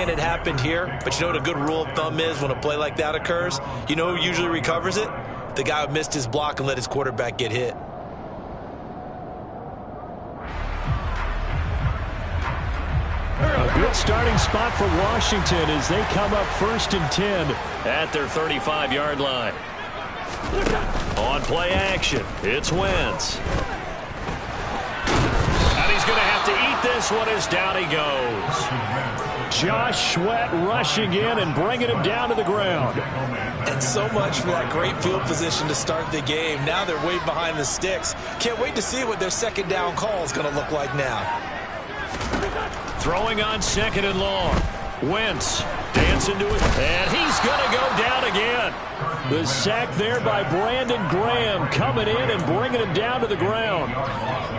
saying it happened here, but you know what a good rule of thumb is when a play like that occurs? You know who usually recovers it? The guy who missed his block and let his quarterback get hit. A good starting spot for Washington as they come up 1st and 10 at their 35-yard line. On play action, it's Wentz. And he's going to have to eat this one as down he goes. Josh Sweat rushing in and bringing him down to the ground. And so much for that great field position to start the game. Now they're way behind the sticks. Can't wait to see what their second down call is going to look like now. Throwing on 2nd and long. Wentz dancing to it, and he's going to go down again. The sack there by Brandon Graham coming in and bringing him down to the ground.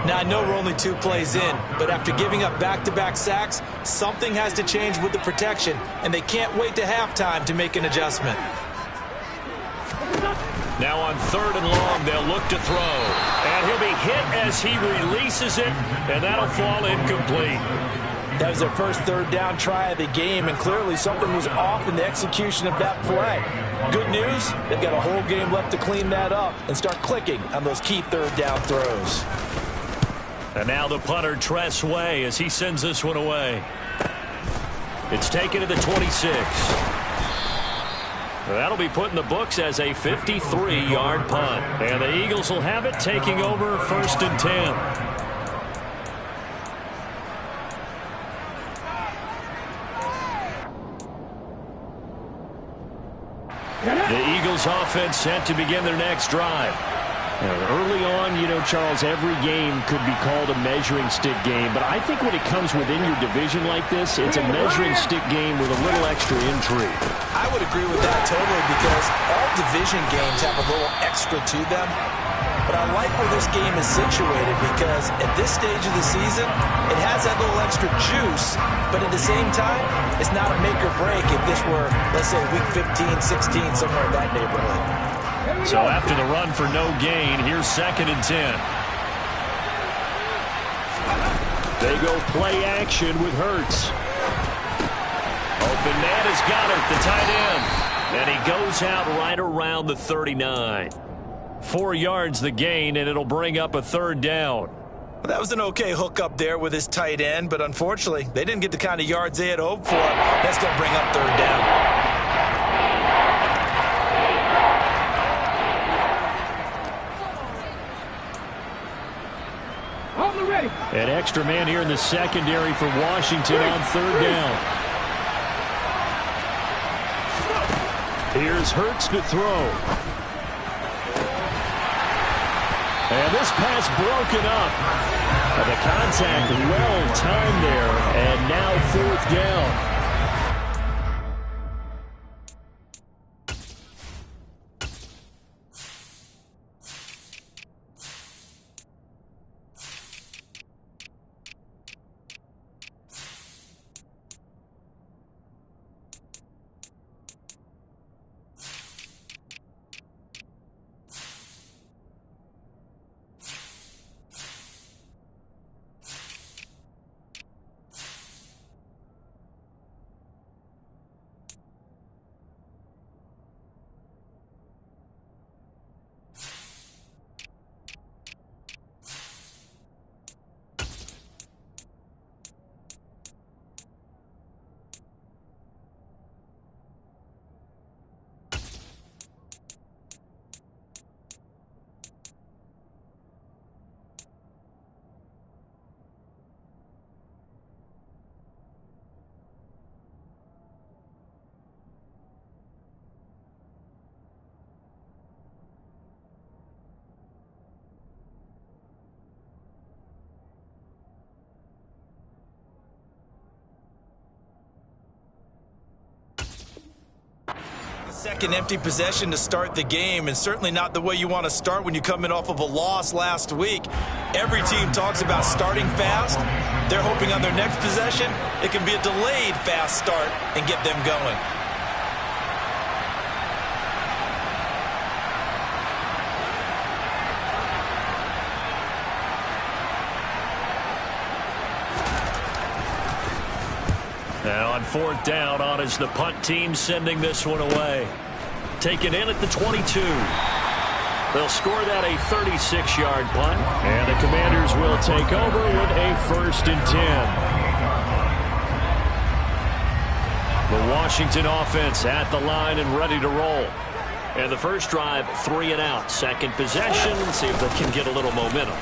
Now, I know we're only 2 plays in, but after giving up back-to-back sacks, something has to change with the protection, and they can't wait to halftime to make an adjustment. Now on 3rd and long, they'll look to throw. And he'll be hit as he releases it, and that'll fall incomplete. That was their first 3rd down try of the game, and clearly something was off in the execution of that play. Good news, they've got a whole game left to clean that up and start clicking on those key 3rd down throws. And now the punter, Tress Way, as he sends this one away. It's taken to the 26. That'll be put in the books as a 53-yard punt. And the Eagles will have it, taking over 1st and 10. The Eagles offense set to begin their next drive. Early on, you know, Charles, every game could be called a measuring stick game. But I think when it comes within your division like this, it's a measuring stick game with a little extra intrigue. I would agree with that totally because all division games have a little extra to them. But I like where this game is situated because at this stage of the season, it has that little extra juice. But at the same time, it's not a make or break if this were, let's say, week 15, 16, somewhere in that neighborhood. So after the run for no gain, here's 2nd and 10. They go play action with Hurts. Open man has got it, the tight end. And he goes out right around the 39. 4 yards the gain, and it'll bring up a 3rd down. Well, that was an okay hook up there with his tight end, but unfortunately, they didn't get the kind of yards they had hoped for. That's going to bring up 3rd down. An extra man here in the secondary for Washington on 3rd down. Here's Hurts to throw. And this pass broken up. The contact well timed there, and now 4th down. Second empty possession to start the game, and certainly not the way you want to start when you're coming off of a loss last week. Every team talks about starting fast. They're hoping on their next possession it can be a delayed fast start and get them going. Now on 4th down on as the punt team sending this one away. Taken in at the 22. They'll score that a 36-yard punt, and the Commanders will take over with a 1st and 10. The Washington offense at the line and ready to roll. And the first drive, 3 and out. Second possession, see if they can get a little momentum.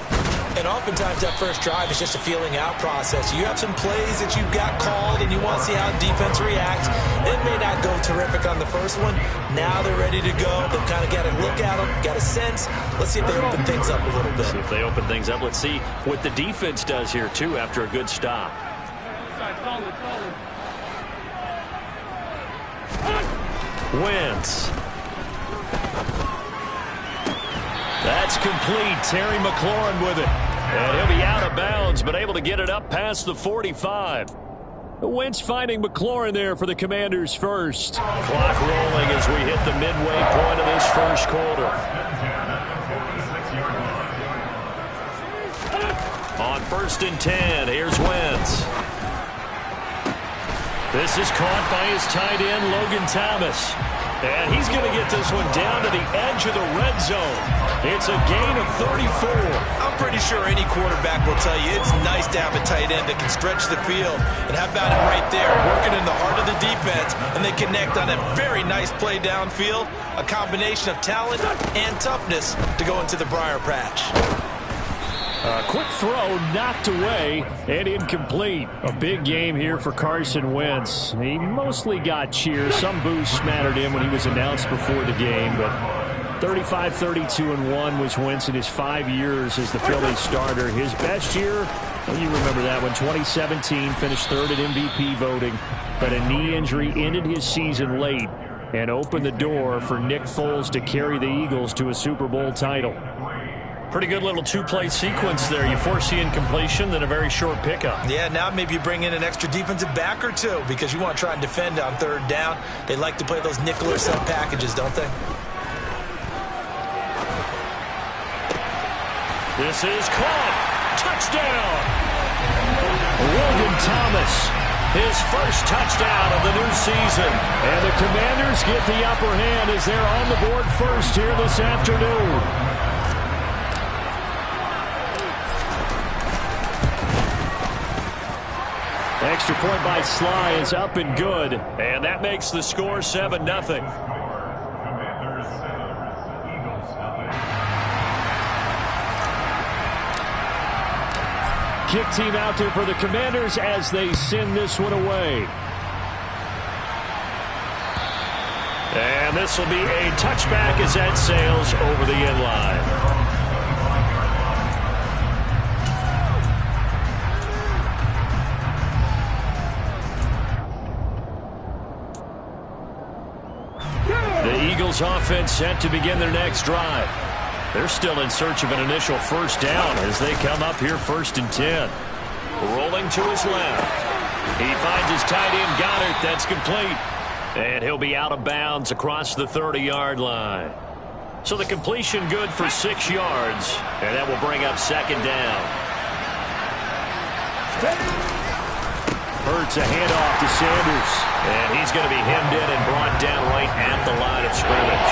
And oftentimes that first drive is just a feeling out process. You have some plays that you've got called and you want to see how defense reacts. It may not go terrific on the first one. Now they're ready to go. They've kind of got to look at them, got a sense. Let's see if they open things up a little bit. See if they open things up. Let's see what the defense does here, too, after a good stop. Wentz. That's complete. Terry McLaurin with it. And he'll be out of bounds, but able to get it up past the 45. Wentz finding McLaurin there for the Commanders first. Clock rolling as we hit the midway point of this first quarter. On 1st and 10, here's Wentz. This is caught by his tight end, Logan Thomas. And he's going to get this one down to the edge of the red zone. It's a gain of 34. I'm pretty sure any quarterback will tell you it's nice to have a tight end that can stretch the field. And how about it right there, working in the heart of the defense, and they connect on a very nice play downfield, a combination of talent and toughness to go into the briar patch. A quick throw knocked away and incomplete. A big game here for Carson Wentz. He mostly got cheers. Some boos smattered him when he was announced before the game, but 35-32-1 was Wentz in his 5 years as the Phillies starter. His best year, well, you remember that one, 2017, finished 3rd at MVP voting, but a knee injury ended his season late and opened the door for Nick Foles to carry the Eagles to a Super Bowl title. Pretty good little 2-play sequence there. You force the incompletion, then a very short pickup. Yeah, now maybe you bring in an extra defensive back or two because you want to try and defend on 3rd down. They like to play those nickel or sub packages, don't they? This is caught. Touchdown. Logan Thomas, his first touchdown of the new season. And the Commanders get the upper hand as they're on the board first here this afternoon. Extra point by Sly is up and good. And that makes the score 7-0. Kick team out there for the Commanders as they send this one away. And this will be a touchback as that sails over the end line. The Eagles offense set to begin their next drive. They're still in search of an initial first down as they come up here 1st and 10. Rolling to his left. He finds his tight end Goddard. That's complete. And he'll be out of bounds across the 30-yard line. So the completion good for 6 yards. And that will bring up 2nd down. Hurts a handoff to Sanders. And he's going to be hemmed in and brought down right at the line of scrimmage.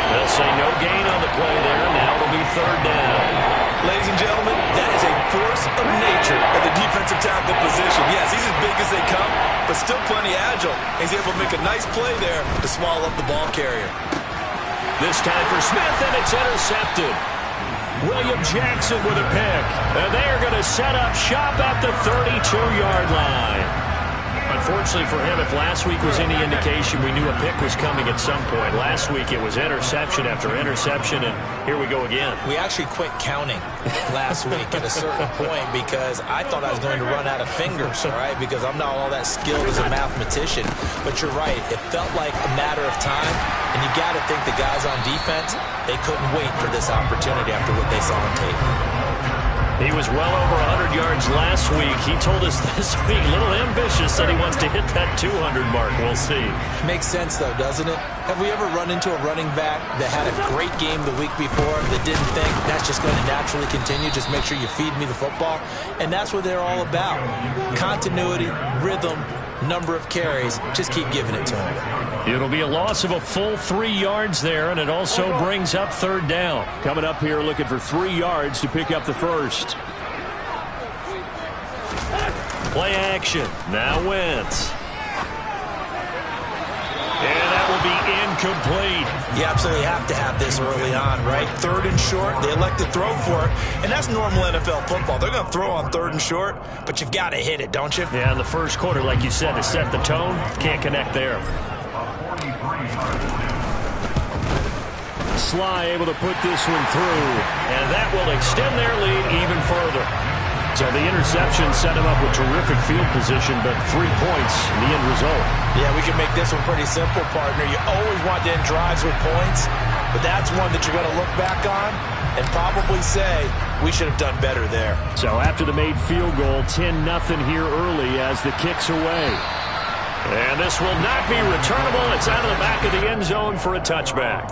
They'll say no gain on the play there. Now it'll be 3rd down. Ladies and gentlemen, that is a force of nature at the defensive tackle position. Yes, he's as big as they come, but still plenty agile. He's able to make a nice play there to swallow up the ball carrier. This time for Smith, and it's intercepted. William Jackson with a pick. And they are going to set up shop at the 32-yard line. Unfortunately for him, if last week was any indication, we knew a pick was coming at some point. Last week it was interception after interception, and here we go again. We actually quit counting last week at a certain point because I thought I was going to run out of fingers, all right, because I'm not all that skilled as a mathematician. But you're right. It felt like a matter of time, and you got to think the guys on defense, they couldn't wait for this opportunity after what they saw on tape. He was well over 100 yards last week. He told us this week, a little ambitious, that he wants to hit that 200 mark. We'll see. Makes sense, though, doesn't it? Have we ever run into a running back that had a great game the week before that didn't think that's just going to naturally continue? Just make sure you feed me the football. And that's what they're all about. Continuity, rhythm, number of carries. Just keep giving it to him. It'll be a loss of a full 3 yards there, and it also brings up third down. Coming up here looking for 3 yards to pick up the first. Play action. Now Wentz. And that will be incomplete. You absolutely have to have this early on, right? 3rd and short, they elect to throw for it, and that's normal NFL football. They're going to throw on 3rd and short, but you've got to hit it, don't you? Yeah, in the first quarter, like you said, to set the tone, can't connect there. Sly able to put this one through, and that will extend their lead even further. So the interception set him up with terrific field position, but 3 points in the end result. Yeah, we can make this one pretty simple, partner. You always want to end drives with points, but that's one that you're going to look back on and probably say, we should have done better there. So after the made field goal, 10-0 here early as the kick's away. And this will not be returnable. It's out of the back of the end zone for a touchback.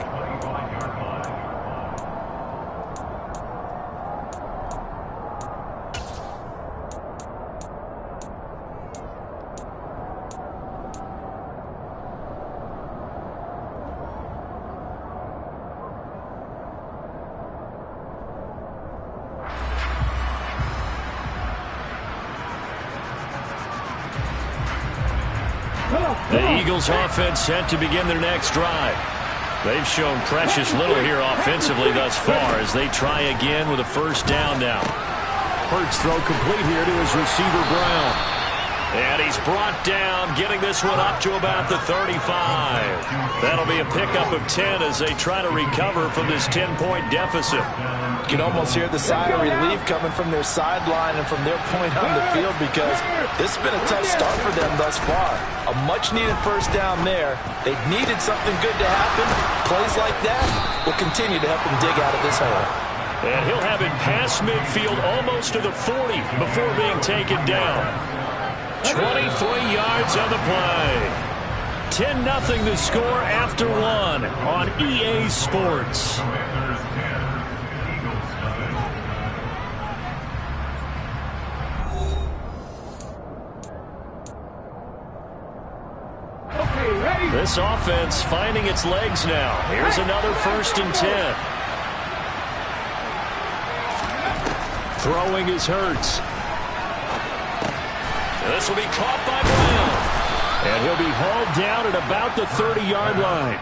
The Eagles offense set to begin their next drive. They've shown precious little here offensively thus far as they try again with a first down now. Hurts throw complete here to his receiver Brown. And he's brought down, getting this one up to about the 35. That'll be a pickup of 10 as they try to recover from this 10-point deficit. You can almost hear the sigh of relief coming from their sideline and from their point on the field because this has been a tough start for them thus far. A much-needed first down there. They've needed something good to happen. Plays like that will continue to help them dig out of this hole. And he'll have it past midfield almost to the 40 before being taken down. 23 yards on the play. 10-0 the score after 1 on EA Sports. This offense finding its legs now. Here's another 1st and 10. Throwing is Hurts. This will be caught by Brown. And he'll be hauled down at about the 30-yard line.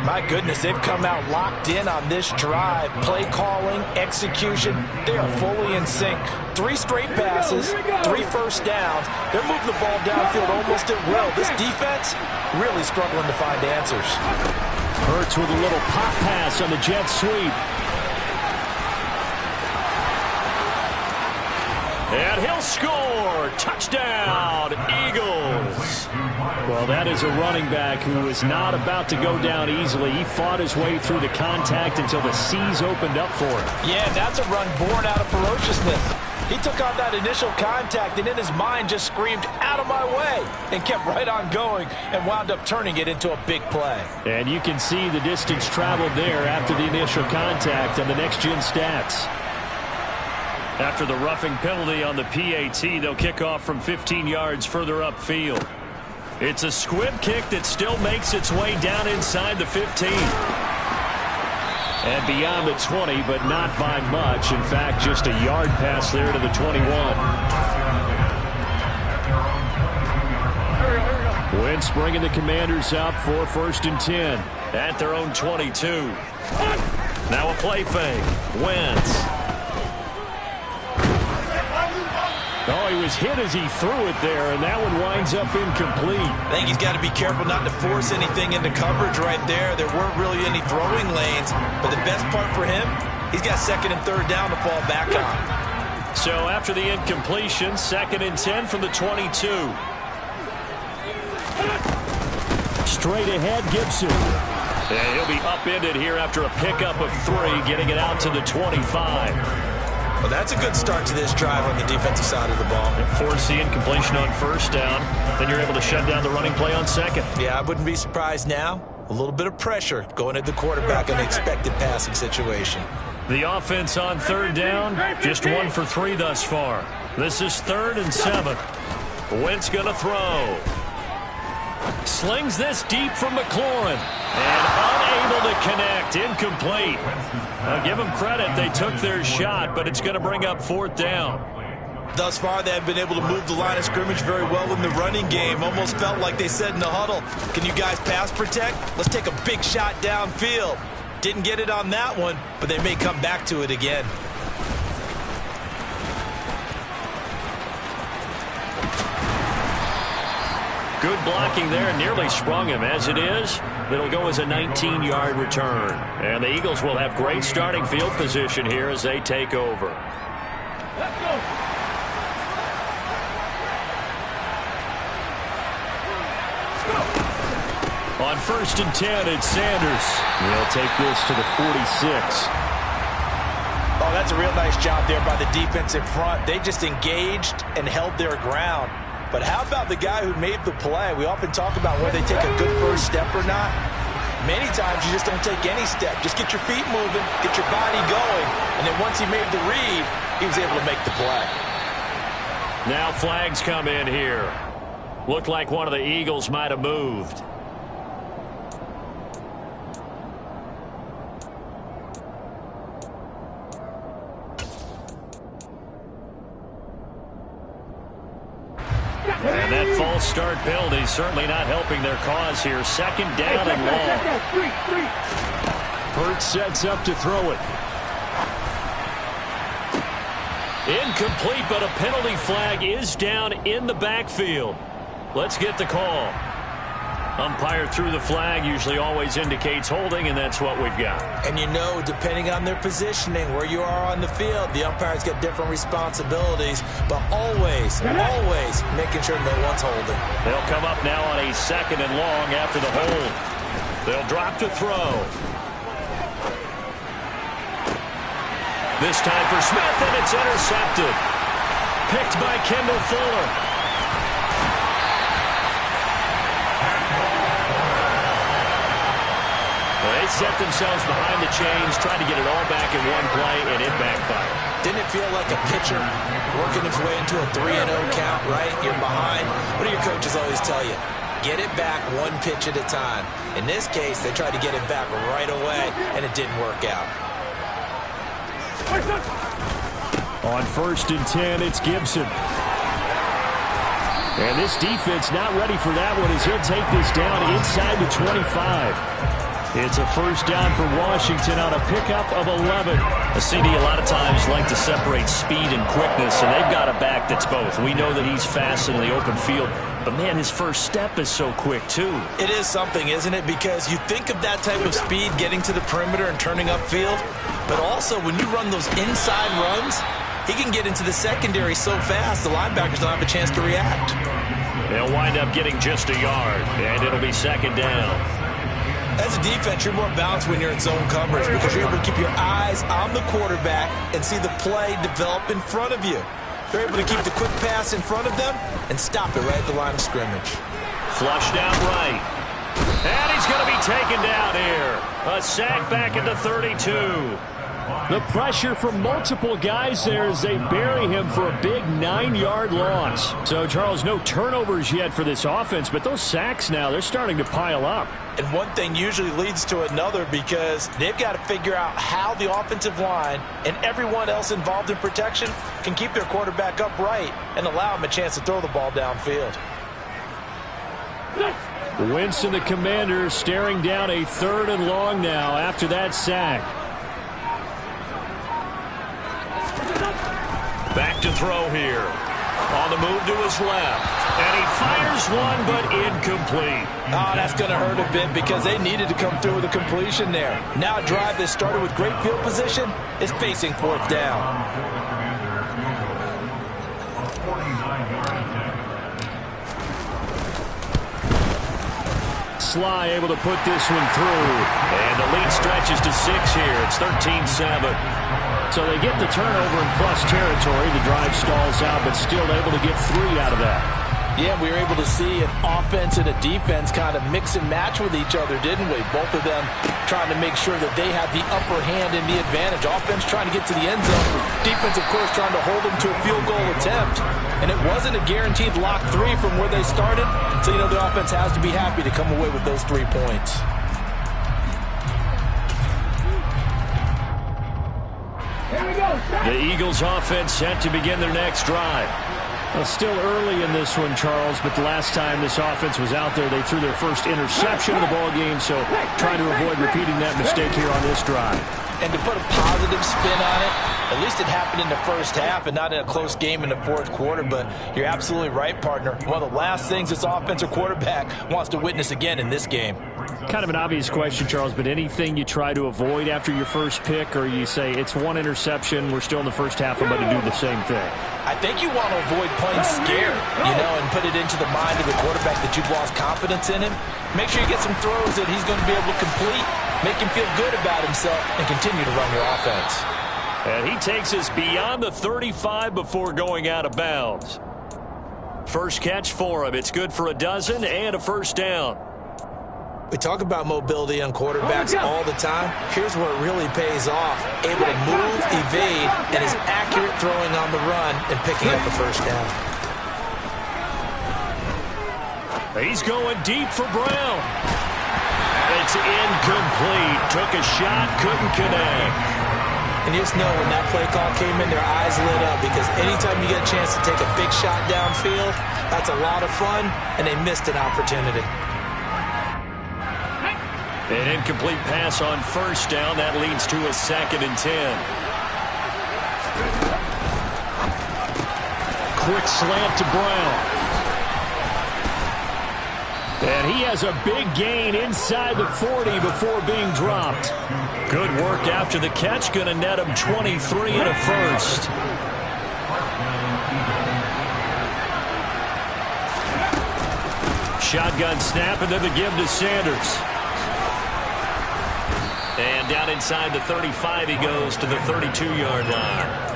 My goodness, they've come out locked in on this drive. Play calling, execution, they are fully in sync. 3 straight passes, 3 first downs. They're moving the ball downfield almost at will. This defense really struggling to find answers. Hurts with a little pop pass on the jet sweep. And he'll score. Touchdown, Eagles. Well, that is a running back who is not about to go down easily. He fought his way through the contact until the seas opened up for him. Yeah, that's a run born out of ferociousness. He took on that initial contact and in his mind just screamed, out of my way, and kept right on going and wound up turning it into a big play. And you can see the distance traveled there after the initial contact on the next-gen stats. After the roughing penalty on the PAT, they'll kick off from 15 yards further upfield. It's a squib kick that still makes its way down inside the 15. And beyond the 20, but not by much. In fact, just a yard pass there to the 21. Wentz bringing the Commanders up for 1st and 10 at their own 22. Now a play fake. Wentz. Oh, he was hit as he threw it there, and that one winds up incomplete. I think he's got to be careful not to force anything into coverage right there. There weren't really any throwing lanes, but the best part for him, he's got 2nd and 3rd down to fall back on. So after the incompletion, 2nd and 10 from the 22. Straight ahead, Gibson. And he'll be upended here after a pickup of 3, getting it out to the 25. Well, that's a good start to this drive on the defensive side of the ball. Force the incompletion on 1st down. Then you're able to shut down the running play on 2nd. Yeah, I wouldn't be surprised now. A little bit of pressure going at the quarterback in the expected passing situation. The offense on 3rd down, just 1 for 3 thus far. This is 3rd and 7. Wentz going to throw. Slings this deep from McLaurin. And unable to connect. Incomplete. I'll give them credit. They took their shot, but it's going to bring up 4th down. Thus far, they have been able to move the line of scrimmage very well in the running game. Almost felt like they said in the huddle, can you guys pass protect? Let's take a big shot downfield. Didn't get it on that one, but they may come back to it again. Good blocking there. Nearly sprung him. As it is, it'll go as a 19-yard return. And the Eagles will have great starting field position here as they take over. Let's go. On 1st and 10, it's Sanders. He'll take this to the 46. Oh, that's a real nice job there by the defensive front. They just engaged and held their ground. But how about the guy who made the play? We often talk about whether they take a good first step or not. Many times you just don't take any step. Just get your feet moving, get your body going, and then once he made the read, he was able to make the play. Now flags come in here. Looked like one of the Eagles might have moved. And that false start penalty certainly not helping their cause here. 2nd down and long. Hurts sets up to throw it. Incomplete, but a penalty flag is down in the backfield. Let's get the call. Umpire threw the flag, usually always indicates holding, and that's what we've got. And you know, depending on their positioning, where you are on the field, the umpire's got different responsibilities, but always making sure no one's holding. They'll come up now on a 2nd and long after the hold. They'll drop to throw. This time for Smith, and it's intercepted. Picked by Kendall Fuller. They set themselves behind the chains, tried to get it all back in one play, and it backfired. Didn't it feel like a pitcher working his way into a 3-0 count, right? You're behind. What do your coaches always tell you? Get it back one pitch at a time. In this case, they tried to get it back right away, and it didn't work out. On 1st and 10, it's Gibson. And this defense not ready for that one as he'll take this down inside the 25. It's a 1st down for Washington on a pickup of 11. A CD a lot of times like to separate speed and quickness, and they've got a back that's both. We know that he's fast in the open field, but man, his first step is so quick too. It is something, isn't it? Because you think of that type of speed getting to the perimeter and turning upfield, but also when you run those inside runs, he can get into the secondary so fast the linebackers don't have a chance to react. They'll wind up getting just a yard, and it'll be 2nd down. As a defense, you're more balanced when you're in zone coverage because you're able to keep your eyes on the quarterback and see the play develop in front of you. They're able to keep the quick pass in front of them and stop it right at the line of scrimmage. Flushed out right. And he's going to be taken down here. A sack back at the 32. The pressure from multiple guys there as they bury him for a big 9-yard loss. So, Charles, no turnovers yet for this offense, but those sacks now, they're starting to pile up. And one thing usually leads to another because they've got to figure out how the offensive line and everyone else involved in protection can keep their quarterback upright and allow him a chance to throw the ball downfield. Wentz and the Commanders staring down a 3rd and long now after that sack. Back to throw here. On the move to his left. And he fires one, but incomplete. Oh, that's going to hurt a bit because they needed to come through with a completion there. Now a drive that started with great field position is facing 4th down. Sly able to put this one through. And the lead stretches to 6 here. It's 13-7. So they get the turnover in plus territory. The drive stalls out, but still able to get 3 out of that. Yeah, we were able to see an offense and a defense kind of mix and match with each other, didn't we? Both of them trying to make sure that they have the upper hand and the advantage. Offense trying to get to the end zone. Defense, of course, trying to hold them to a field goal attempt. And it wasn't a guaranteed lock 3 from where they started, so you know the offense has to be happy to come away with those 3 points. The Eagles offense set to begin their next drive. Well, still early in this one, Charles, but the last time this offense was out there, they threw their first interception of the ball game, so trying to avoid repeating that mistake here on this drive. And to put a positive spin on it, at least it happened in the first half and not in a close game in the fourth quarter. But you're absolutely right, partner. One of the last things this offensive quarterback wants to witness again in this game. Kind of an obvious question, Charles, but anything you try to avoid after your first pick, or you say it's one interception, we're still in the first half, I'm going to do the same thing? I think you want to avoid playing scared, and put it into the mind of the quarterback that you've lost confidence in him. Make sure you get some throws that he's going to be able to complete, make him feel good about himself, and continue to run your offense. And he takes us beyond the 35 before going out of bounds. First catch for him. It's good for a dozen and a first down. We talk about mobility on quarterbacks all the time. Here's where it really pays off. Able to move, evade, and is accurate throwing on the run and picking up the first down. He's going deep for Brown. It's incomplete. Took a shot, couldn't connect. And you just know when that play call came in, their eyes lit up, because anytime you get a chance to take a big shot downfield, that's a lot of fun, and they missed an opportunity. An incomplete pass on first down. That leads to a 2nd and 10. Quick slant to Brown. And he has a big gain inside the 40 before being dropped. Good work after the catch. Going to net him 23 and a first. Shotgun snap, and then the give to Sanders. And down inside the 35 he goes to the 32-yard line.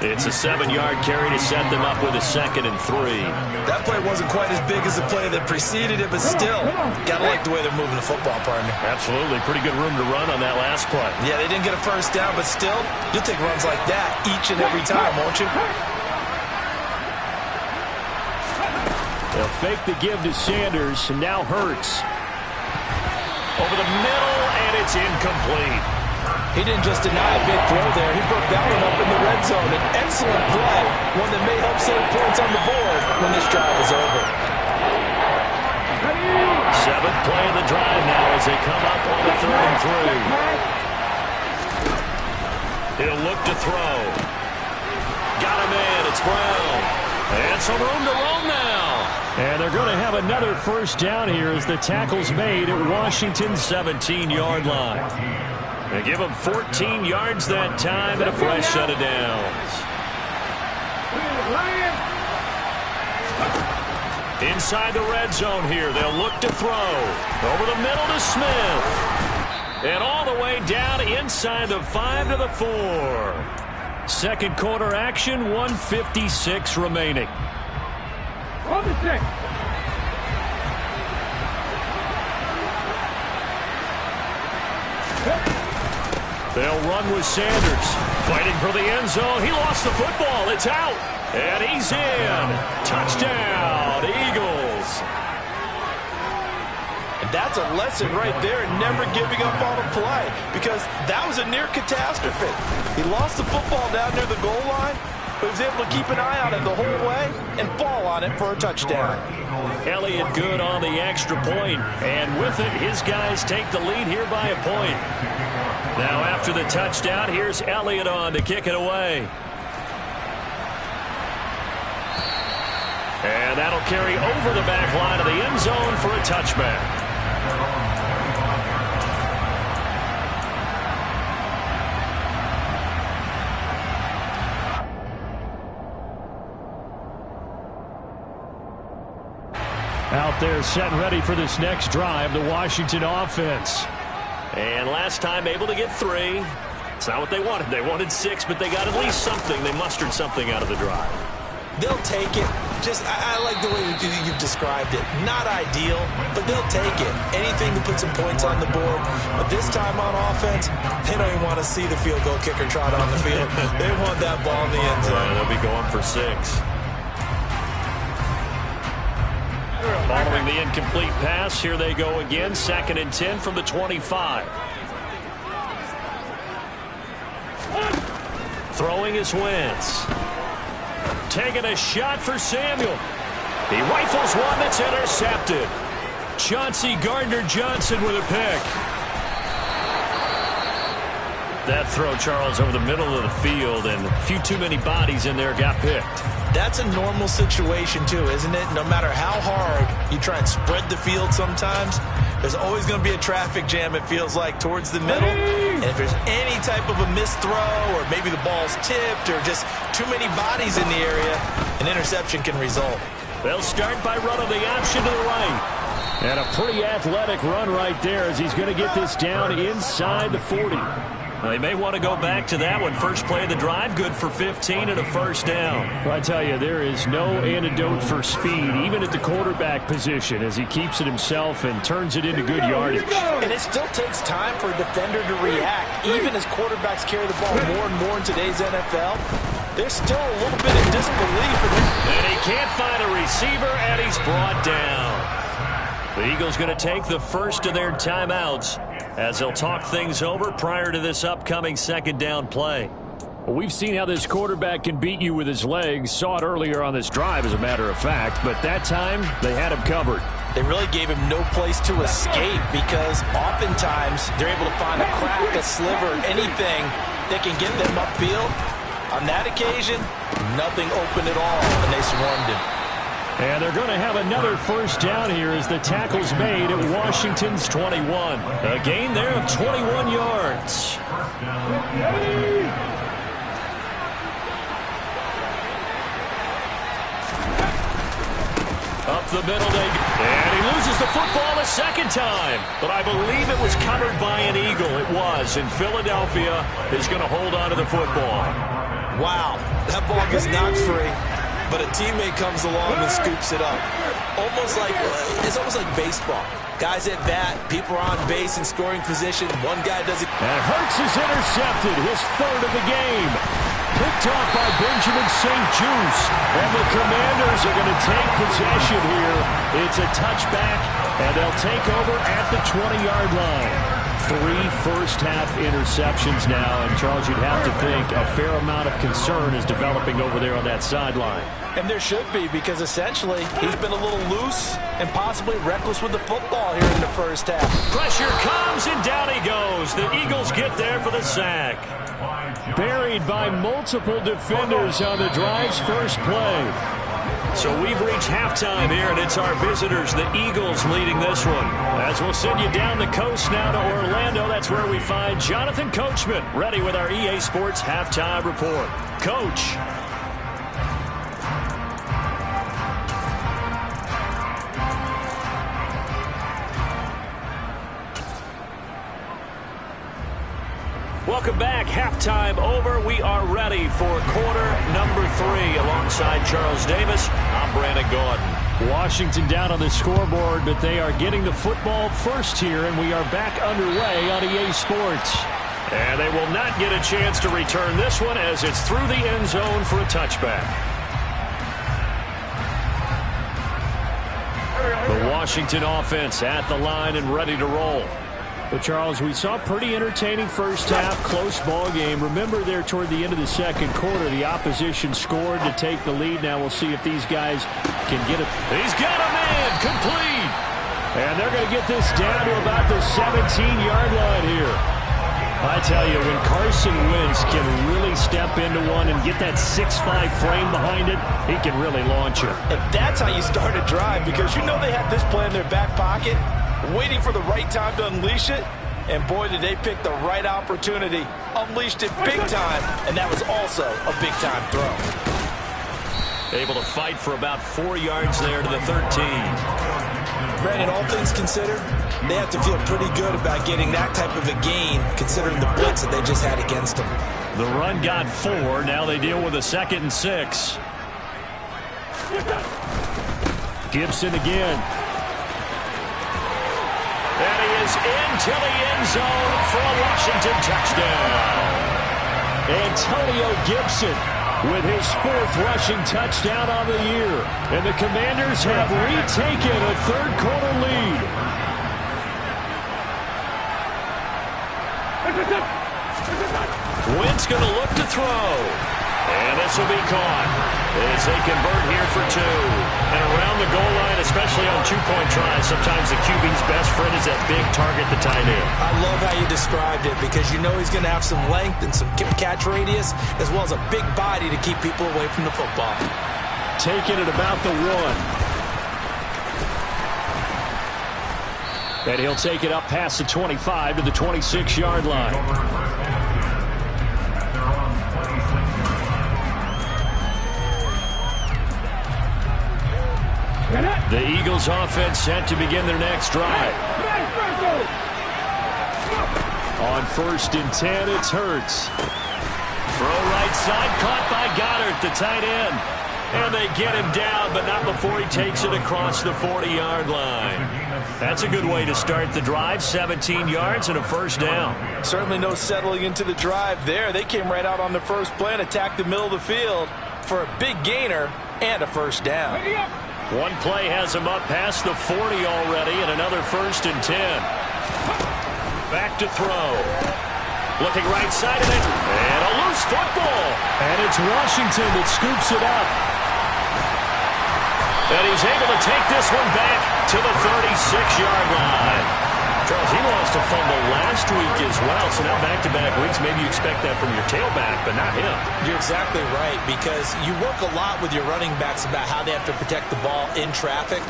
It's a 7-yard carry to set them up with a 2nd and 3. That play wasn't quite as big as the play that preceded it, but still, gotta like the way they're moving the football, partner. Absolutely. Pretty good room to run on that last play. Yeah, they didn't get a first down, but still, you'll take runs like that each and every time, won't you? They'll fake the give to Sanders, and now Hurts. Over the middle, and it's incomplete. He didn't just deny a big throw there. He broke that one up in the red zone. An excellent play, one that may help save points on the board when this drive is over. 7th play of the drive now as they come up on the 3rd and 3. He'll look to throw. Got him in. It's Brown. And some room to roam now. And they're going to have another first down here as the tackle's made at Washington's 17-yard line. They give him 14 yards that time and a fresh set of downs. Inside the red zone here. They'll look to throw. Over the middle to Smith. And all the way down inside the 5 to the 4. Second quarter action, 1:56 remaining. On the 6. They'll run with Sanders. Fighting for the end zone. He lost the football. It's out. And he's in. Touchdown, Eagles. And that's a lesson right there in never giving up on a play, because that was a near catastrophe. He lost the football down near the goal line, but he was able to keep an eye on it the whole way and fall on it for a touchdown. Elliott good on the extra point, and with it, his guys take the lead here by a point. Now after the touchdown, here's Elliott on to kick it away. And that'll carry over the back line of the end zone for a touchback. Out there set and ready for this next drive, the Washington offense. And last time able to get 3. It's not what they wanted. They wanted 6, but they got at least something. They mustered something out of the drive. They'll take it. I like the way you've described it. Not ideal, but they'll take it. Anything to put some points on the board. But this time on offense, they don't even want to see the field goal kicker trot on the field. They want that ball in the end zone. They'll be going for 6. Following the incomplete pass, here they go again. 2nd and 10 from the 25. Throwing is Wentz. Taking a shot for Samuel. He rifles one that's intercepted. Chauncey Gardner-Johnson with a pick. That throw, Charles, over the middle of the field, and a few too many bodies in there got picked. That's a normal situation, too, isn't it? No matter how hard you try and spread the field sometimes, there's always going to be a traffic jam, it feels like, towards the middle. And if there's any type of a missed throw, or maybe the ball's tipped, or just too many bodies in the area, an interception can result. They'll start by running the option to the right. And a pretty athletic run right there as he's going to get this down inside the 40. Well, they may want to go back to that one. First play of the drive, good for 15 and a first down. Well, I tell you, there is no antidote for speed, even at the quarterback position, as he keeps it himself and turns it into good yardage. And it still takes time for a defender to react. Even as quarterbacks carry the ball more and more in today's NFL, there's still a little bit of disbelief. And he can't find a receiver, and he's brought down. The Eagles going to take the first of their timeouts as they'll talk things over prior to this upcoming 2nd down play. Well, we've seen how this quarterback can beat you with his legs. Saw it earlier on this drive, as a matter of fact. But that time, they had him covered. They really gave him no place to escape because oftentimes they're able to find a crack, a sliver, anything that can get them upfield. On that occasion, nothing open at all, and they swarmed him. And they're going to have another first down here as the tackle's made at Washington's 21. A gain there of 21 yards. Up the middle, and he loses the football a second time. But I believe it was covered by an Eagle. It was, and Philadelphia is going to hold on to the football. Wow, that ball gets knocked free, but a teammate comes along and scoops it up. It's almost like baseball. Guys at bat, people are on base in scoring position. One guy does it. And Hurts is intercepted, his 3rd of the game. Picked off by Benjamin St. Juste. And the Commanders are going to take possession here. It's a touchback, and they'll take over at the 20-yard line. 3 first-half interceptions now, and Charles, you'd have to think a fair amount of concern is developing over there on that sideline. And there should be, because essentially he's been a little loose and possibly reckless with the football here in the first half. Pressure comes, and down he goes. The Eagles get there for the sack. Buried by multiple defenders on the drive's first play. So we've reached halftime here, and it's our visitors, the Eagles, leading this one. As we'll send you down the coast now to Orlando, that's where we find Jonathan Coachman, ready with our EA Sports Halftime Report. Coach. Welcome back. Halftime over. We are ready for quarter number 3. Alongside Charles Davis, I'm Brandon Gaudin. Washington down on the scoreboard, but they are getting the football first here, and we are back underway on EA Sports. And they will not get a chance to return this one as it's through the end zone for a touchback. The Washington offense at the line and ready to roll. But, Charles, we saw a pretty entertaining first half, close ball game. Remember there toward the end of the second quarter, the opposition scored to take the lead. Now we'll see if these guys can get it. He's got a man, complete. And they're going to get this down to about the 17-yard line here. I tell you, when Carson Wentz can really step into one and get that 6'5" frame behind it, he can really launch it. And that's how you start a drive, because you know they had this play in their back pocket, waiting for the right time to unleash it, and boy, did they pick the right opportunity. Unleashed it big time, and that was also a big-time throw. Able to fight for about 4 yards there to the 13. Brandon, all things considered, they have to feel pretty good about getting that type of a gain, considering the blitz that they just had against them. The run got 4. Now they deal with a 2nd and 6. Gibson again. And he is into the end zone for a Washington touchdown. Antonio Gibson with his 4th rushing touchdown on the year. And the Commanders have retaken a third-quarter lead. Wentz going to look to throw. And this will be caught as they convert here for 2. And around the goal line, especially on 2-point tries, sometimes the QB's best friend is that big target, the tight end. I love how you described it because you know he's going to have some length and some catch radius as well as a big body to keep people away from the football. Taking it about the 1. And he'll take it up past the 25 to the 26-yard line. The Eagles offense set to begin their next drive. On 1st and 10, it's Hurts. Throw right side, caught by Goddard, the tight end. And they get him down, but not before he takes it across the 40-yard line. That's a good way to start the drive, 17 yards and a 1st down. Certainly no settling into the drive there. They came right out on the first play and attacked the middle of the field for a big gainer and a 1st down. One play has him up past the 40 already, and another 1st and 10. Back to throw. Looking right side of it, and a loose football. And it's Washington that scoops it up. And he's able to take this one back to the 36-yard line. Charles, he lost a fumble last week as well, so now back-to-back weeks. Maybe you expect that from your tailback, but not him. You're exactly right, because you work a lot with your running backs about how they have to protect the ball in traffic.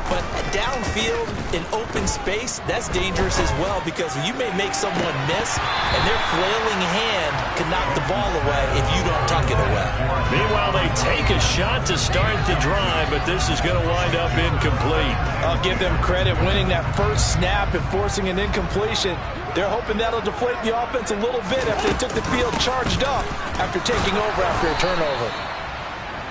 But downfield, in open space, that's dangerous as well, because you may make someone miss, and their flailing hand can knock the ball away if you don't tuck it away. Meanwhile, they take a shot to start the drive, but this is going to wind up incomplete. I'll give them credit winning that first snap and forcing an incompletion. They're hoping that'll deflate the offense a little bit after they took the field charged up after taking over after a turnover.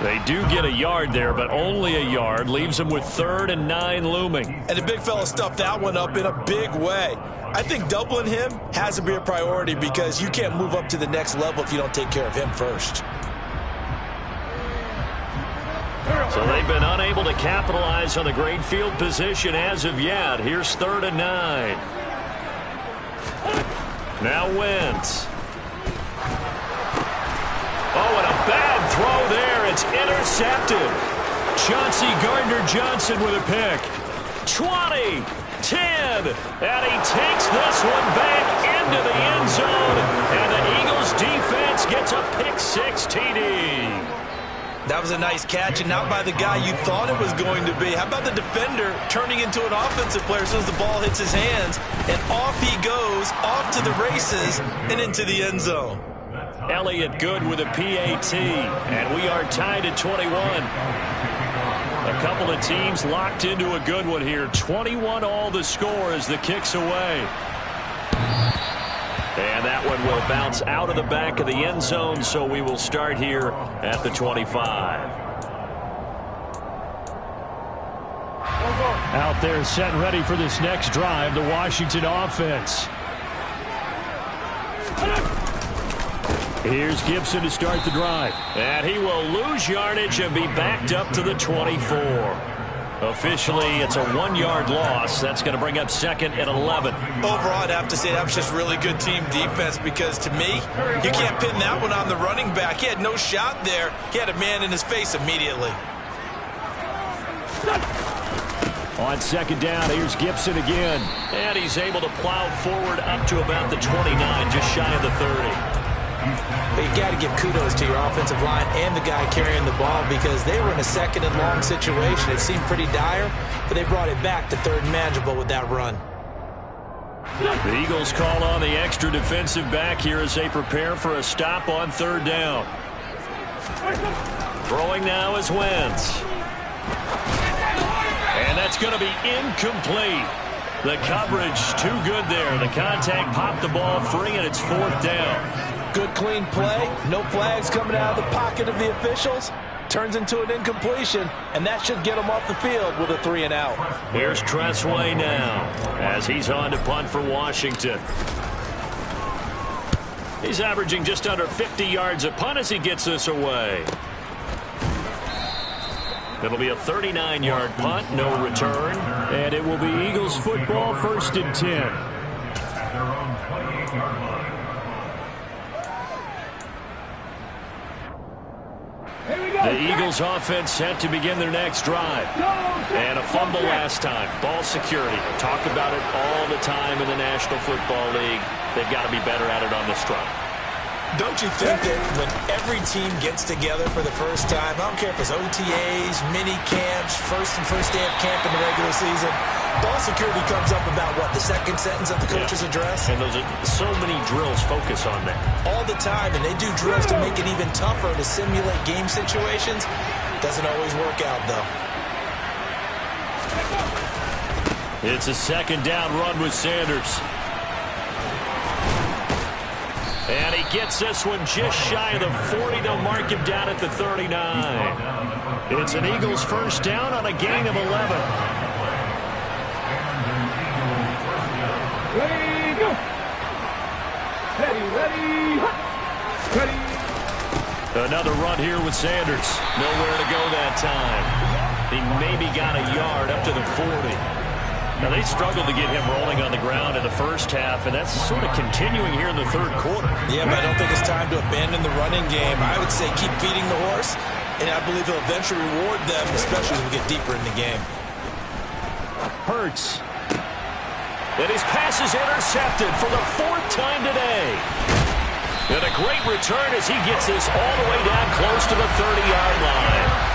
They do get a yard there, but only a yard. Leaves them with 3rd and 9 looming. And the big fella stuffed that one up in a big way. I think doubling him has to be a priority because you can't move up to the next level if you don't take care of him first. So they've been unable to capitalize on the great field position as of yet. Here's 3rd and 9. Now Wentz. Oh, and a bad throw there. It's intercepted. Chauncey Gardner-Johnson with a pick. 20, 10, and he takes this one back into the end zone. And the Eagles defense gets a pick-6 TD. That was a nice catch, and not by the guy you thought it was going to be. How about the defender turning into an offensive player as soon as the ball hits his hands, and off he goes, off to the races, and into the end zone. Elliott Good with a PAT, and we are tied at 21. A couple of teams locked into a good one here. 21 all the score as the kick's away. And that one will bounce out of the back of the end zone, so we will start here at the 25. Out there set and ready for this next drive, the Washington offense. Here's Gibson to start the drive. And he will lose yardage and be backed up to the 24. Officially, it's a 1-yard loss. That's going to bring up 2nd and 11. Overall, I'd have to say that was just really good team defense because, to me, you can't pin that one on the running back. He had no shot there. He had a man in his face immediately. On 2nd down, here's Gibson again. And he's able to plow forward up to about the 29, just shy of the 30. But you got to give kudos to your offensive line and the guy carrying the ball because they were in a 2nd and long situation. It seemed pretty dire, but they brought it back to 3rd and manageable with that run. The Eagles call on the extra defensive back here as they prepare for a stop on 3rd down. Throwing now is Wentz. And that's going to be incomplete. The coverage too good there. The contact popped the ball free, and it's 4th down. Good clean play. No flags coming out of the pocket of the officials. Turns into an incompletion, and that should get him off the field with a 3 and out. Here's Tressway now as he's on to punt for Washington. He's averaging just under 50 yards a punt as he gets this away. It'll be a 39-yard punt, no return. And it will be Eagles football, 1st and 10. The Eagles offense set to begin their next drive. And a fumble last time. Ball security. Talk about it all the time in the National Football League. They've got to be better at it on this drive. Don't you think that when every team gets together for the first time, I don't care if it's OTAs, mini camps, first day of camp in the regular season, ball security comes up about what, the second sentence of the coach's address? And those are so many drills focus on that. All the time, and they do drills to make it even tougher to simulate game situations. Doesn't always work out, though. It's a 2nd down run with Sanders. And he gets this one just shy of the 40. They'll mark him down at the 39. It's an Eagles 1st down on a gain of 11. Ready, go. Ready. Another run here with Sanders. Nowhere to go that time. He maybe got a yard up to the 40. Now, they struggled to get him rolling on the ground in the first half, and that's sort of continuing here in the 3rd quarter. Yeah, but I don't think it's time to abandon the running game. I would say keep feeding the horse, and I believe he'll eventually reward them, especially as we get deeper in the game. Hurts. And his pass is intercepted for the 4th time today. And a great return as he gets this all the way down close to the 30-yard line.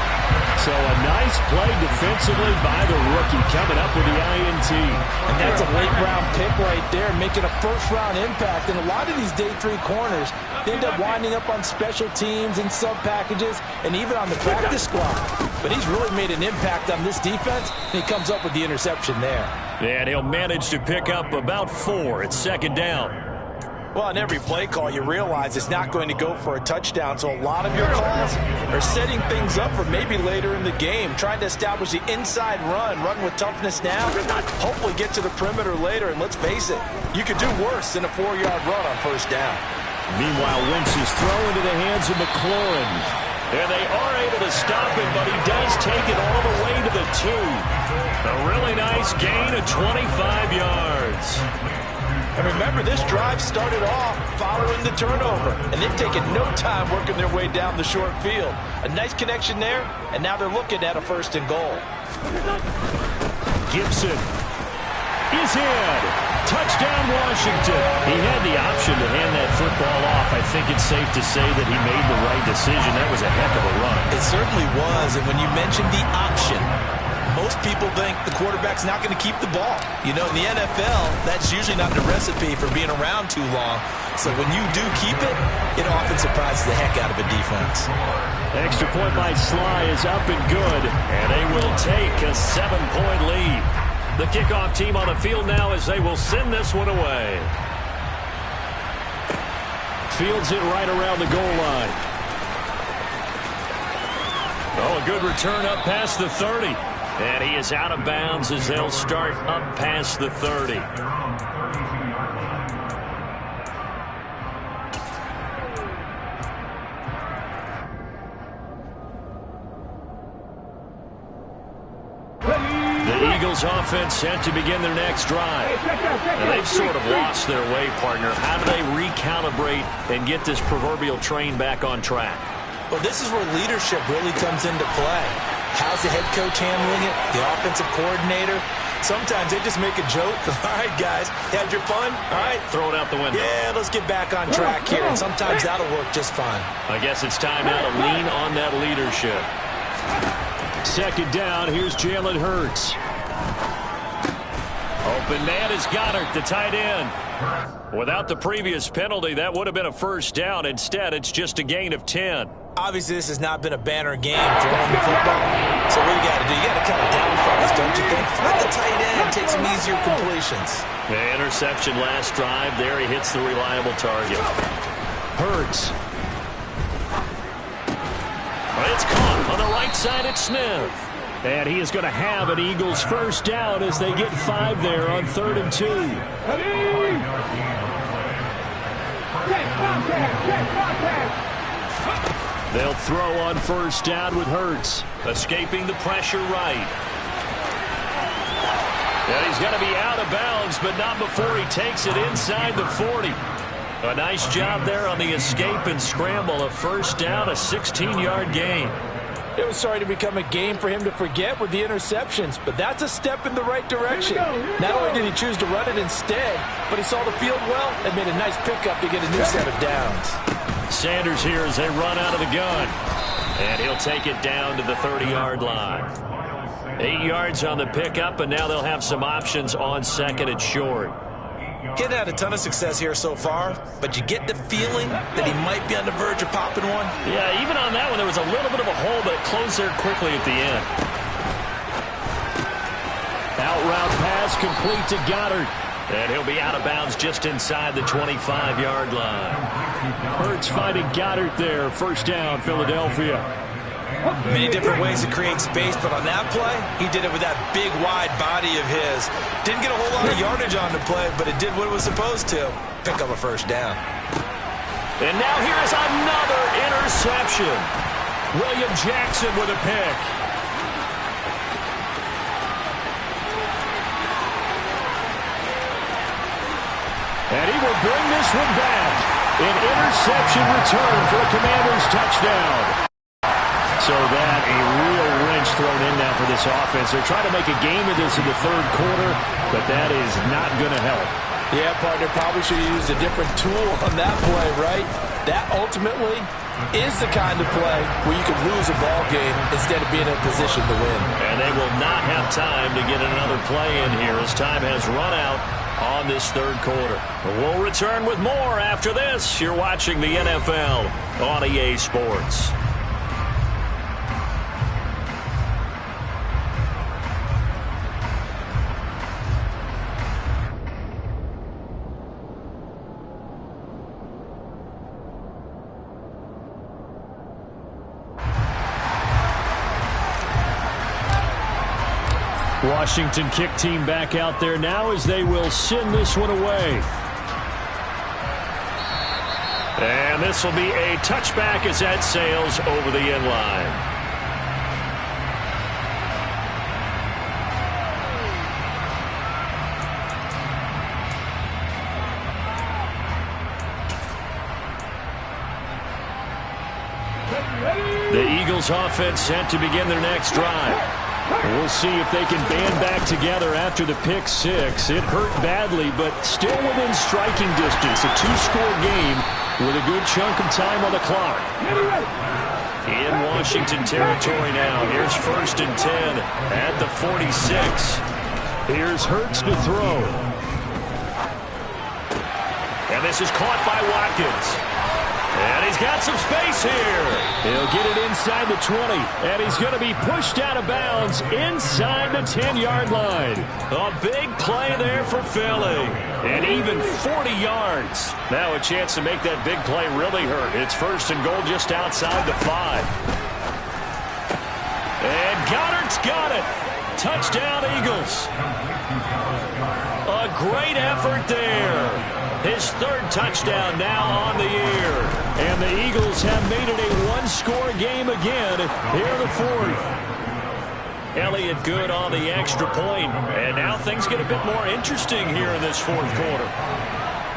So a nice play defensively by the rookie coming up with the INT. And that's a late-round pick right there, making a first-round impact. And a lot of these day 3 corners end up winding up on special teams and sub-packages and even on the practice squad. But he's really made an impact on this defense, and he comes up with the interception there. And he'll manage to pick up about 4. It's 2nd down. Well, on every play call, you realize it's not going to go for a touchdown, so a lot of your calls are setting things up for maybe later in the game, trying to establish the inside run with toughness now, hopefully get to the perimeter later, and let's face it, you could do worse than a 4-yard run on 1st down. Meanwhile, Wentz is thrown into the hands of McLaurin. And they are able to stop him, but he does take it all the way to the 2. A really nice gain of 25 yards. And remember, this drive started off following the turnover, and they've taken no time working their way down the short field. A nice connection there, and now they're looking at a 1st and goal. Gibson is in. Touchdown, Washington. He had the option to hand that football off. I think it's safe to say that he made the right decision. That was a heck of a run. It certainly was, and when you mentioned the option, most people think the quarterback's not going to keep the ball. You know, in the NFL, that's usually not the recipe for being around too long. So when you do keep it, it often surprises the heck out of a defense. Extra point by Sly is up and good, and they will take a 7-point lead. The kickoff team on the field now as they will send this one away. Fields it right around the goal line. Oh, a good return up past the 30. And he is out of bounds as they'll start up past the 30. The Eagles offense set to begin their next drive. And they've sort of lost their way, partner. How do they recalibrate and get this proverbial train back on track? Well, this is where leadership really comes into play. How's the head coach handling it? The offensive coordinator? Sometimes they just make a joke. All right, guys, had your fun? All right. Throw it out the window. Yeah, let's get back on track here. And sometimes that'll work just fine. I guess it's time now to lean on that leadership. 2nd down, here's Jalen Hurts. Open man is Goddard, the tight end. Without the previous penalty, that would have been a 1st down. Instead, it's just a gain of 10. Obviously, this has not been a banner game throwing the football. So what you got to do? You got to kind of downfall this, don't you think? Find the tight end, take some easier completions. The interception last drive. There he hits the reliable target. Hurts. It's caught on the right side at Smith. And he is going to have an Eagles 1st down as they get 5 there on 3rd and 2. They'll throw on first down with Hurts. Escaping the pressure right. And he's going to be out of bounds, but not before he takes it inside the 40. A nice job there on the escape and scramble. A first down, a 16-yard gain. It was starting to become a game for him to forget with the interceptions, but that's a step in the right direction. Not only did he choose to run it instead, but he saw the field well and made a nice pickup to get a new set of downs. Sanders here as they run out of the gun. And he'll take it down to the 30-yard line. 8 yards on the pickup, and now they'll have some options on second and short. Getting had a ton of success here so far, but you get the feeling that he might be on the verge of popping one. Yeah, even on that one, there was a little bit of a hole, but it closed there quickly at the end. Out route pass complete to Goddard. And he'll be out of bounds just inside the 25-yard line. Hurts finding Goddard there. First down, Philadelphia. Many different ways to create space, but on that play, he did it with that big, wide body of his. Didn't get a whole lot of yardage on the play, but it did what it was supposed to. Pick up a first down. And now here is another interception. William Jackson with a pick. And he will bring this one back. An interception return for a Commanders touchdown. So that a real wrench thrown in now for this offense. They're trying to make a game of this in the third quarter, but that is not going to help. Yeah, partner, probably should have used a different tool on that play, right? That ultimately is the kind of play where you can lose a ball game instead of being in a position to win. And they will not have time to get another play in here as time has run out on this third quarter. We'll return with more after this. You're watching the NFL on EA Sports. Washington kick team back out there now as they will send this one away. And this will be a touchback as that sails over the end line. The Eagles offense set to begin their next drive. We'll see if they can band back together after the pick six. It hurt badly, but still within striking distance. A two-score game with a good chunk of time on the clock. In Washington territory now. Here's 1st and 10 at the 46. Here's Hurts to throw. And this is caught by Watkins. And he's got some space here. He'll get it inside the 20. And he's going to be pushed out of bounds inside the 10-yard line. A big play there for Philly. And even 40 yards. Now a chance to make that big play really hurt. It's 1st and goal just outside the 5. And Goddard's got it. Touchdown, Eagles. A great effort there. His 3rd touchdown now on the year. And the Eagles have made it a one-score game again here in the 4th. Elliott good on the extra point. And now things get a bit more interesting here in this 4th quarter.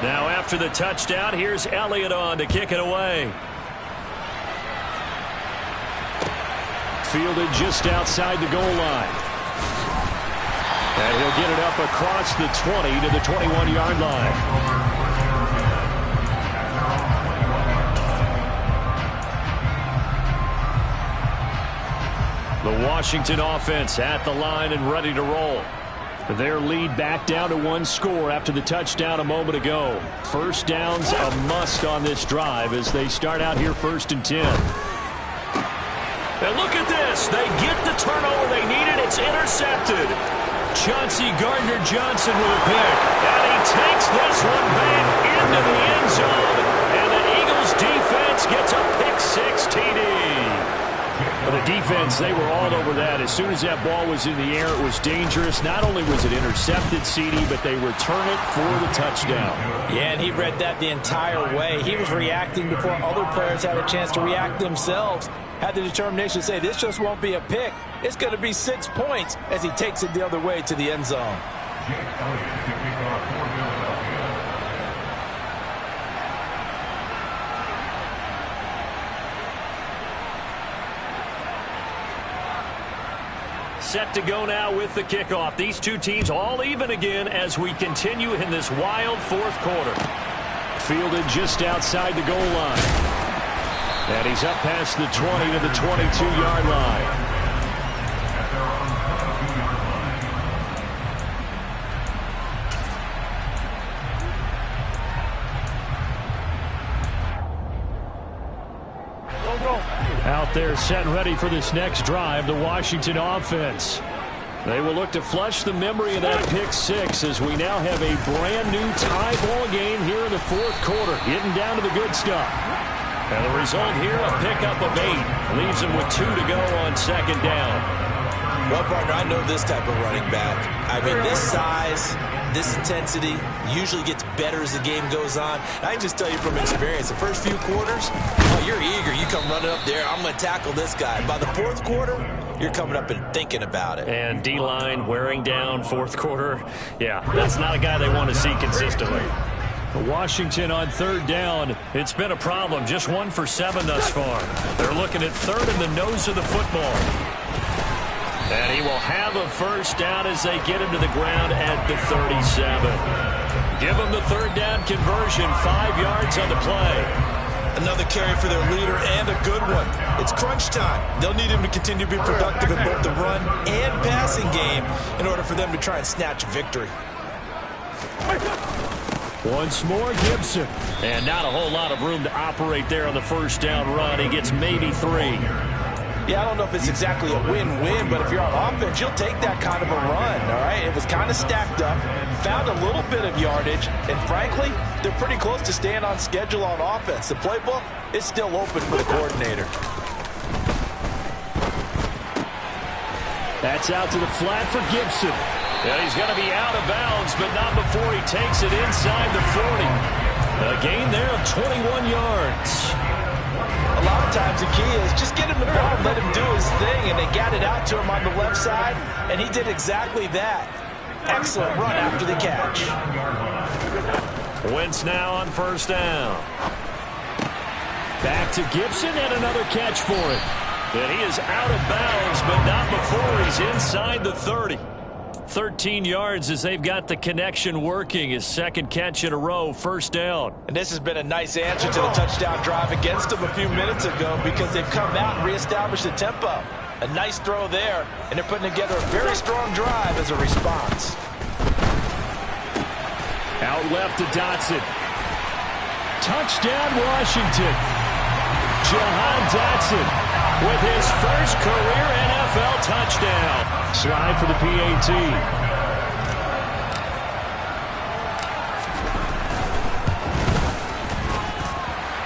Now after the touchdown, here's Elliott on to kick it away. Fielded just outside the goal line. And he'll get it up across the 20 to the 21-yard line. The Washington offense at the line and ready to roll. Their lead back down to 1 score after the touchdown a moment ago. First down's a must on this drive as they start out here 1st and 10. And look at this. They get the turnover they needed. It's intercepted. Chauncey Gardner-Johnson with a pick. And he takes this one back into the end zone. And the Eagles defense gets a pick 6 TD. The defense, they were all over that. As soon as that ball was in the air, it was dangerous. Not only was it intercepted, CD, but they return it for the touchdown. Yeah, and he read that the entire way. He was reacting before other players had a chance to react themselves. Had the determination to say, this just won't be a pick. It's going to be 6 points as he takes it the other way to the end zone. Set to go now with the kickoff. These two teams all even again as we continue in this wild fourth quarter. Fielded just outside the goal line. And he's up past the 20 to the 22-yard line. Out there set and ready for this next drive, the Washington offense. They will look to flush the memory of that pick six as we now have a brand new tie ball game here in the fourth quarter, getting down to the good stuff. And the result here, a pickup of 8. Leaves them with 2 to go on second down. Well, partner, I know this type of running back. I mean, this size, this intensity usually gets better as the game goes on. And I can just tell you from experience, the first few quarters, oh, you're eager. You come running up there, I'm going to tackle this guy. By the fourth quarter, you're coming up and thinking about it. And D-line wearing down fourth quarter. Yeah, that's not a guy they want to see consistently. Washington on third down. It's been a problem. Just 1 for 7 thus far. They're looking at third in the nose of the football. And he will have a first down as they get him to the ground at the 37. Give him the third down conversion. 5 yards on the play. Another carry for their leader and a good one. It's crunch time. They'll need him to continue to be productive in both the run and passing game in order for them to try and snatch a victory. Once more, Gibson. And not a whole lot of room to operate there on the first down run. He gets maybe 3. Yeah, I don't know if it's exactly a win-win, but if you're on offense, you'll take that kind of a run, all right? It was kind of stacked up, found a little bit of yardage, and frankly, they're pretty close to staying on schedule on offense. The playbook is still open for the coordinator. That's out to the flat for Gibson. And he's going to be out of bounds, but not before he takes it inside the 40. A gain there of 21 yards. A lot of times the key is just get him the ball and let him do his thing, and they got it out to him on the left side, and he did exactly that. Excellent run after the catch. Wentz now on first down. Back to Gibson and another catch for him. And he is out of bounds, but not before he's inside the 30. 13 yards as they've got the connection working. His second catch in a row, first down. And this has been a nice answer to the touchdown drive against them a few minutes ago because they've come out and reestablished the tempo. A nice throw there, and they're putting together a very strong drive as a response. Out left to Dotson. Touchdown, Washington. Jahan Dotson with his first career NFL touchdown. Slide for the PAT.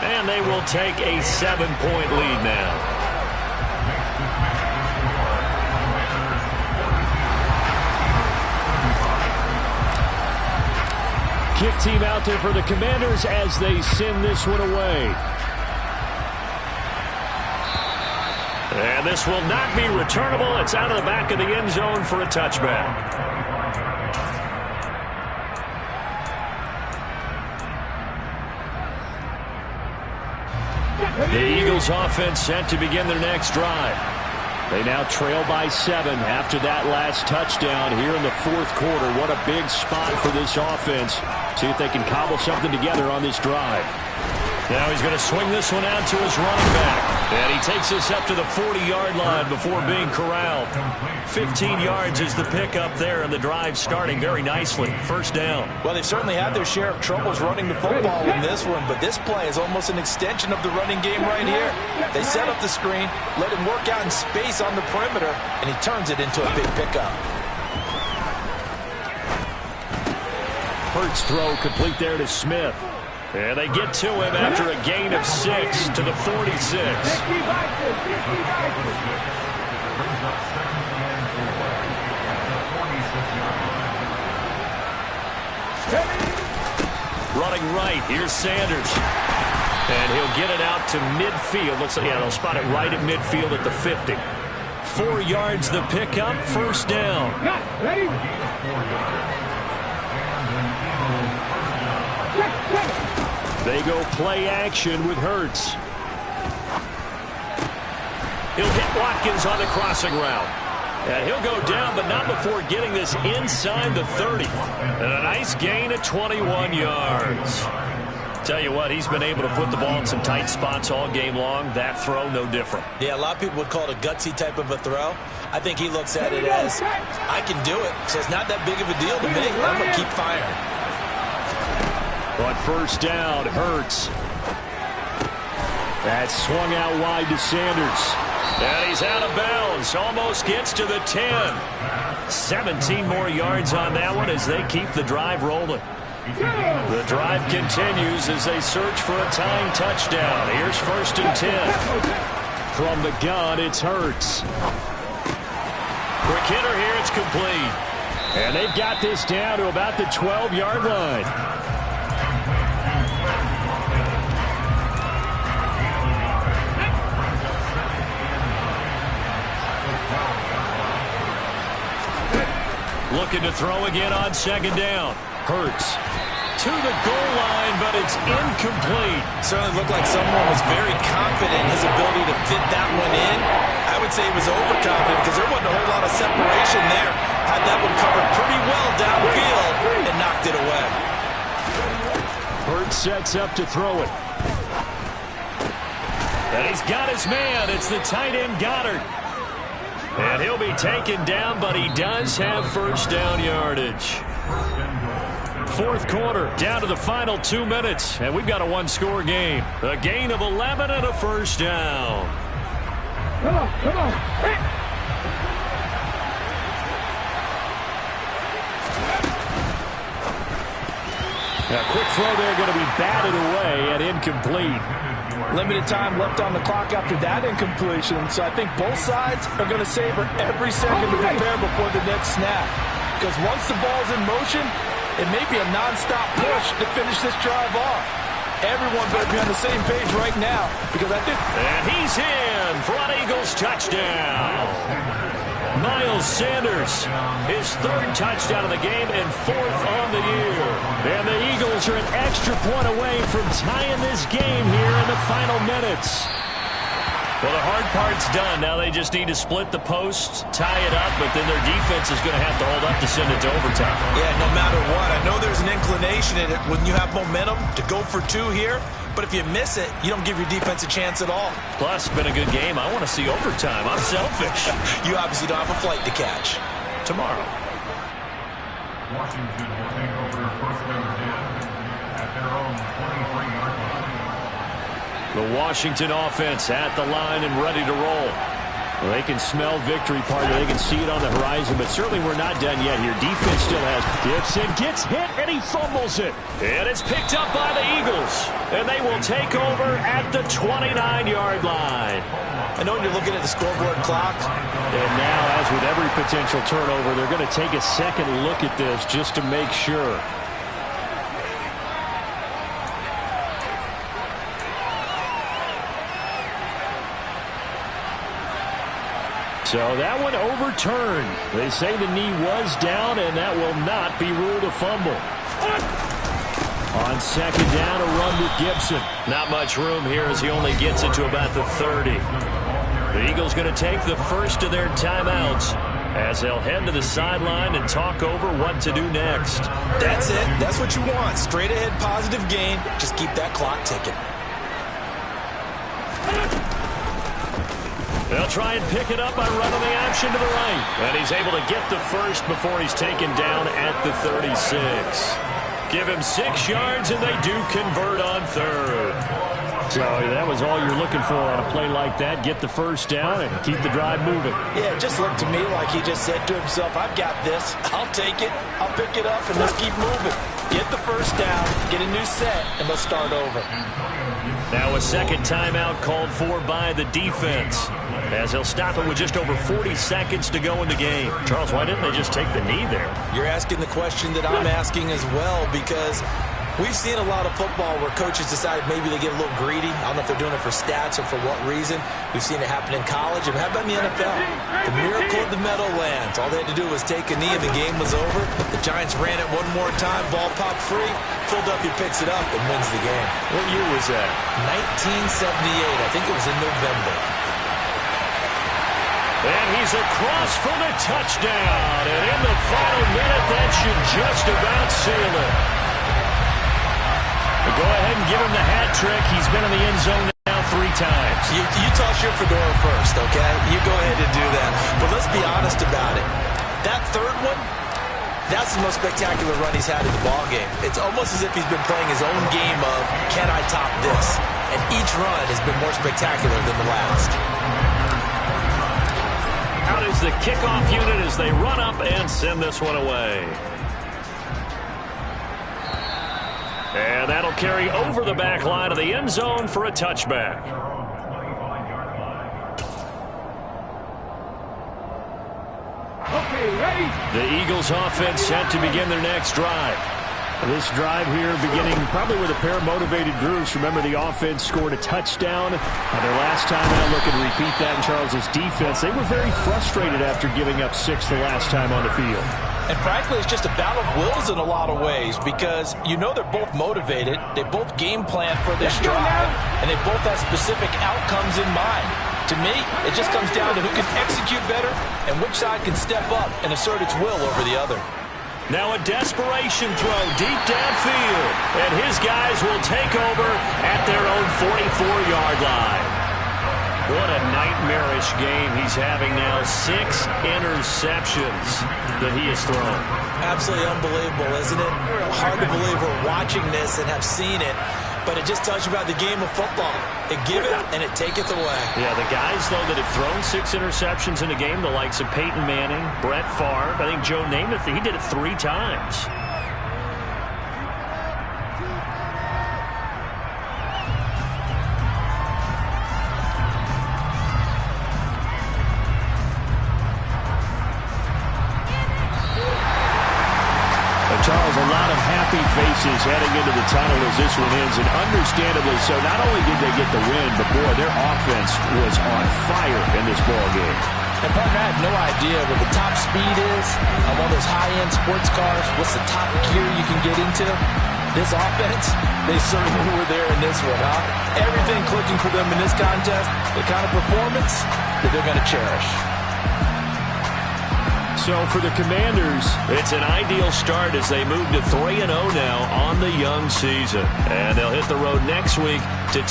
And they will take a 7-point lead now. Kick team out there for the Commanders as they send this one away. And this will not be returnable. It's out of the back of the end zone for a touchback. The Eagles offense set to begin their next drive. They now trail by 7 after that last touchdown here in the fourth quarter. What a big spot for this offense. See if they can cobble something together on this drive. Now he's going to swing this one out to his running back. And he takes this up to the 40-yard line before being corralled. 15 yards is the pickup there, and the drive starting very nicely. First down. Well, they've certainly had their share of troubles running the football in this one, but this play is almost an extension of the running game right here. They set up the screen, let him work out in space on the perimeter, and he turns it into a big pickup. Hurts throw complete there to Smith. And they get to him after a gain of 6 to the 46. Running right, here's Sanders. And he'll get it out to midfield. Looks like, yeah, they'll spot it right at midfield at the 50. 4 yards the pickup, first down. They go play action with Hurts. He'll hit Watkins on the crossing route. And he'll go down, but not before getting this inside the 30. And a nice gain of 21 yards. Tell you what, he's been able to put the ball in some tight spots all game long. That throw, no different. Yeah, a lot of people would call it a gutsy type of a throw. I think he looks at it as, I can do it, so it's not that big of a deal to me. I'm going to keep firing. But first down, Hurts. That's swung out wide to Sanders. And he's out of bounds. Almost gets to the 10. 17 more yards on that one as they keep the drive rolling. The drive continues as they search for a tying touchdown. Here's first and 10. From the gun, it's Hurts. Quick hitter here, it's complete. And they've got this down to about the 12-yard line. Looking to throw again on second down. Hurts to the goal line, but it's incomplete. Certainly looked like someone was very confident in his ability to fit that one in. I would say he was overconfident because there wasn't a whole lot of separation there. Had that one covered pretty well downfield and knocked it away. Hurts sets up to throw it. And he's got his man. It's the tight end Goddard. And he'll be taken down, but he does have first down yardage. Fourth quarter, down to the final 2 minutes, and we've got a one-score game. A gain of 11 and a first down. Come on, come on. A quick throw there going to be batted away and incomplete. Limited time left on the clock after that incompletion, so I think both sides are going to savor every second to prepare before the next snap. Because once the ball's in motion, it may be a non-stop push to finish this drive off. Everyone better be on the same page right now, because I think... And he's in for an Eagles touchdown. Miles Sanders, his third touchdown of the game and fourth on the year. And the Eagles are an extra point away from tying this game here in the final minutes. Well, the hard part's done. Now they just need to split the posts, tie it up, but then their defense is going to have to hold up to send it to overtime. Yeah, no matter what. I know there's an inclination in it when you have momentum to go for 2 here, but if you miss it, you don't give your defense a chance at all. Plus, it's been a good game. I want to see overtime. I'm selfish. You obviously don't have a flight to catch. Tomorrow. Washington will take over first and 10 at their own 23-yard line. The Washington offense at the line and ready to roll. Well, they can smell victory, partner. They can see it on the horizon, but certainly we're not done yet here. Defense still has. Gibson gets hit, and he fumbles it. And it's picked up by the Eagles. And they will take over at the 29-yard line. I know when you're looking at the scoreboard clock. And now, as with every potential turnover, they're going to take a second look at this just to make sure. So that one overturned. They say the knee was down, and that will not be ruled a fumble. On second down, a run with Gibson. Not much room here as he only gets it to about the 30. The Eagles going to take the first of their timeouts as they'll head to the sideline and talk over what to do next. That's it. That's what you want. Straight ahead positive gain. Just keep that clock ticking. They'll try and pick it up by running the option to the right. And he's able to get the first before he's taken down at the 36. Give him 6 yards, and they do convert on third. So that was all you're looking for on a play like that. Get the first down and keep the drive moving. Yeah, it just looked to me like he just said to himself, I've got this. I'll take it. I'll pick it up, and let's keep moving. Get the first down, get a new set, and let's start over. Now a second timeout called for by the defense, as they'll stop it with just over 40 seconds to go in the game. Charles, why didn't they just take the knee there? You're asking the question that I'm asking as well, because we've seen a lot of football where coaches decide maybe they get a little greedy. I don't know if they're doing it for stats or for what reason. We've seen it happen in college. And how about in the NFL? The miracle of the Meadowlands. All they had to do was take a knee and the game was over. The Giants ran it one more time. Ball popped free. Philadelphia picks it up and wins the game. What year was that? 1978. I think it was in November. And he's across for the touchdown. And in the final minute, that should just about seal it. But go ahead and give him the hat trick. He's been in the end zone now 3 times. You toss your fedora first, okay? You go ahead and do that. But let's be honest about it. That third one, that's the most spectacular run he's had in the ballgame. It's almost as if he's been playing his own game of, can I top this? And each run has been more spectacular than the last. Out is the kickoff unit as they run up and send this one away. And that'll carry over the back line of the end zone for a touchback. Okay, ready? The Eagles offense set to begin their next drive. This drive here beginning probably with a pair of motivated groups. Remember, the offense scored a touchdown on their last time out. Looking to repeat that in Charles's defense. They were very frustrated after giving up 6 the last time on the field. And frankly, it's just a battle of wills in a lot of ways, because you know they're both motivated. They both game plan for this drive, and they both have specific outcomes in mind. To me, it just comes down to who can execute better and which side can step up and assert its will over the other. Now a desperation throw deep downfield, and his guys will take over at their own 44-yard line. What a nightmarish game he's having now. 6 interceptions that he has thrown. Absolutely unbelievable, isn't it? Hard to believe we're watching this and have seen it, but it just tells you about the game of football. It giveth and it taketh away. Yeah, the guys, though, that have thrown 6 interceptions in a game, the likes of Peyton Manning, Brett Favre, I think Joe Namath, he did it 3 times. Charles, a lot of happy faces heading into the tunnel as this one ends, and understandably so. Not only did they get the win, but, boy, their offense was on fire in this ball game. And, partner, I have no idea what the top speed is on one of those high-end sports cars. What's the top gear you can get into? This offense, they certainly were there in this one, huh? Everything clicking for them in this contest, the kind of performance that they're going to cherish. So for the Commanders, it's an ideal start as they move to 3-0 now on the young season. And they'll hit the road next week to take